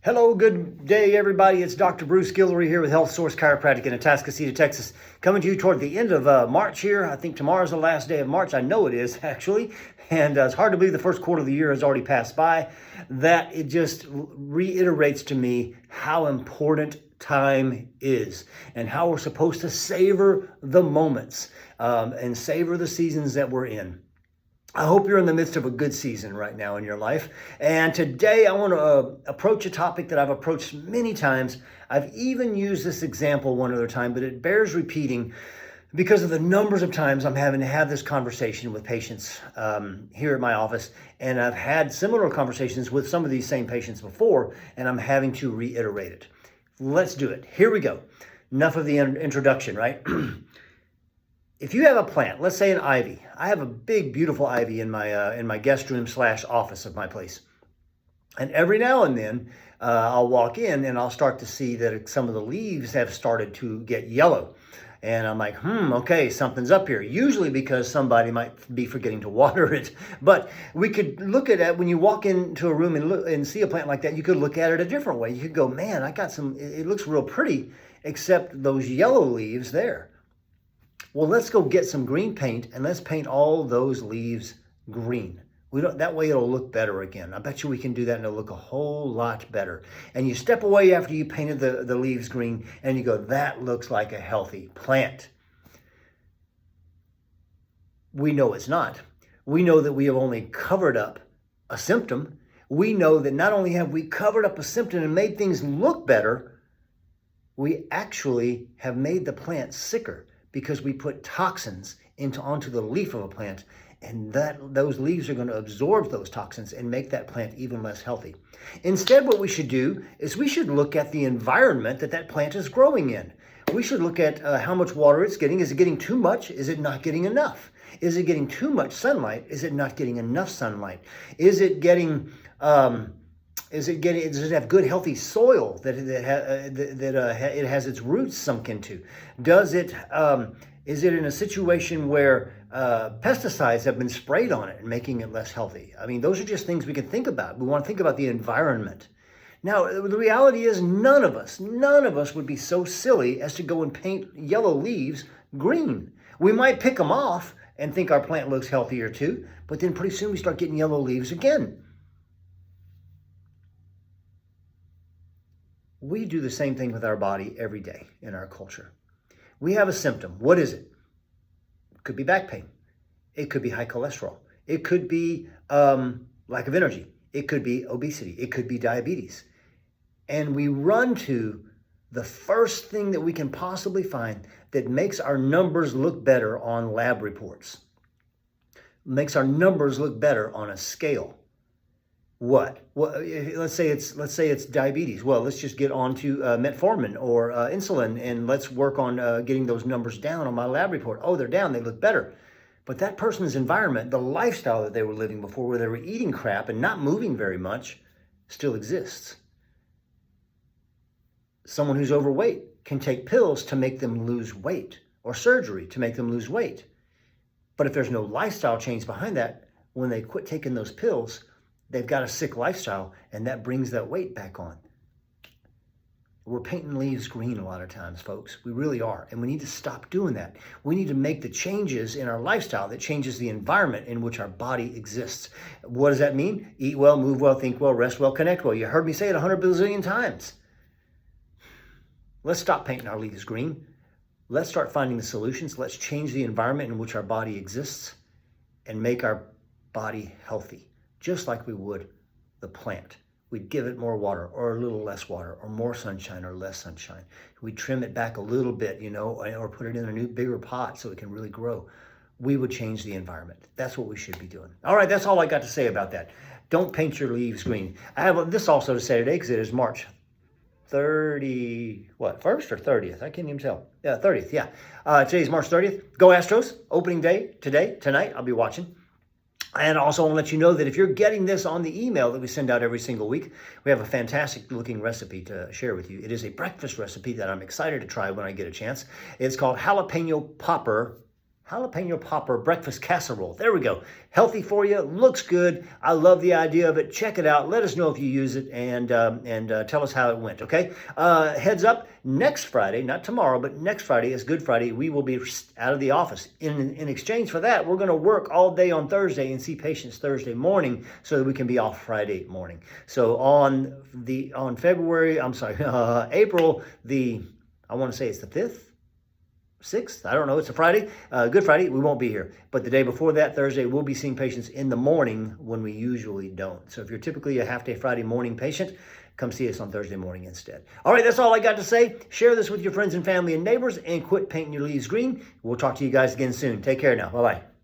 Hello, good day, everybody. It's Dr. Bruce Guillory here with Health Source Chiropractic in Atascocita, Texas. Coming to you toward the end of March here. I think tomorrow's the last day of March. I know it is, actually. And it's hard to believe the first quarter of the year has already passed by. That it just reiterates to me how important time is and how we're supposed to savor the moments and savor the seasons that we're in. I hope you're in the midst of a good season right now in your life. And today I want to approach a topic that I've approached many times. I've even used this example one other time, but it bears repeating because of the numbers of times I'm having to have this conversation with patients here at my office. And I've had similar conversations with some of these same patients before, and I'm having to reiterate it. Let's do it. Here we go. Enough of the introduction, right? If you have a plant, let's say an ivy. I have a big, beautiful ivy in my guest room / office of my place. And every now and then, I'll walk in and I'll start to see that some of the leaves have started to get yellow. And I'm like, okay, something's up here. Usually because somebody might be forgetting to water it. But we could look at it when you walk into a room and see a plant like that. You could look at it a different way. You could go, man, it looks real pretty, except those yellow leaves there. Well, let's go get some green paint and let's paint all those leaves green. That way it'll look better again. I bet you we can do that and it'll look a whole lot better. And you step away after you painted the leaves green and you go, that looks like a healthy plant. We know it's not. We know that we have only covered up a symptom. We know that not only have we covered up a symptom and made things look better, we actually have made the plant sicker, because we put toxins onto the leaf of a plant, and those leaves are going to absorb those toxins and make that plant even less healthy. Instead, what we should do is we should look at the environment that plant is growing in. We should look at how much water it's getting. Is it getting too much? Is it not getting enough? Is it getting too much sunlight? Is it not getting enough sunlight? Does it have good, healthy soil that it has its roots sunk into? Is it in a situation where pesticides have been sprayed on it and making it less healthy? I mean, those are just things we can think about. We want to think about the environment. Now, the reality is none of us would be so silly as to go and paint yellow leaves green. We might pick them off and think our plant looks healthier too, but then pretty soon we start getting yellow leaves again. We do the same thing with our body every day in our culture. We have a symptom. What is it? It could be back pain. It could be high cholesterol. It could be lack of energy. It could be obesity. It could be diabetes. And we run to the first thing that we can possibly find that makes our numbers look better on lab reports, makes our numbers look better on a scale. What? Well, let's say it's diabetes. Well, let's just get on to metformin or insulin, and let's work on getting those numbers down on my lab report. Oh, they're down. They look better. But that person's environment, the lifestyle that they were living before, where they were eating crap and not moving very much, still exists. Someone who's overweight can take pills to make them lose weight, or surgery to make them lose weight. But if there's no lifestyle change behind that, when they quit taking those pills, they've got a sick lifestyle, and that brings that weight back on. We're painting leaves green a lot of times, folks. We really are. And we need to stop doing that. We need to make the changes in our lifestyle that changes the environment in which our body exists. What does that mean? Eat well, move well, think well, rest well, connect well. You heard me say it 100 bazillion times. Let's stop painting our leaves green. Let's start finding the solutions. Let's change the environment in which our body exists and make our body healthy, just like we would the plant. We'd give it more water or a little less water, or more sunshine or less sunshine. We'd trim it back a little bit, or put it in a new, bigger pot so it can really grow. We would change the environment. That's what we should be doing. All right, that's all I got to say about that. Don't paint your leaves green. I have this also to say today because it is March 1st or 30th? I can't even tell. Yeah, 30th, yeah. Today's March 30th. Go Astros, opening day tonight. I'll be watching. And also I want to let you know that if you're getting this on the email that we send out every single week, we have a fantastic looking recipe to share with you. It is a breakfast recipe that I'm excited to try when I get a chance. It's called jalapeno popper jalapeno popper breakfast casserole. There we go. Healthy for you. Looks good. I love the idea of it. Check it out. Let us know if you use it and tell us how it went, okay? Heads up, next Friday, not tomorrow, but next Friday is Good Friday. We will be out of the office. In exchange for that, we're going to work all day on Thursday and see patients Thursday morning so that we can be off Friday morning. So on April I want to say it's the 5th. 6th, I don't know, it's a Friday, Good Friday, we won't be here. But the day before that, Thursday, we'll be seeing patients in the morning when we usually don't. So if you're typically a half-day Friday morning patient, come see us on Thursday morning instead. All right, that's all I got to say. Share this with your friends and family and neighbors and quit painting your leaves green. We'll talk to you guys again soon. Take care now. Bye-bye.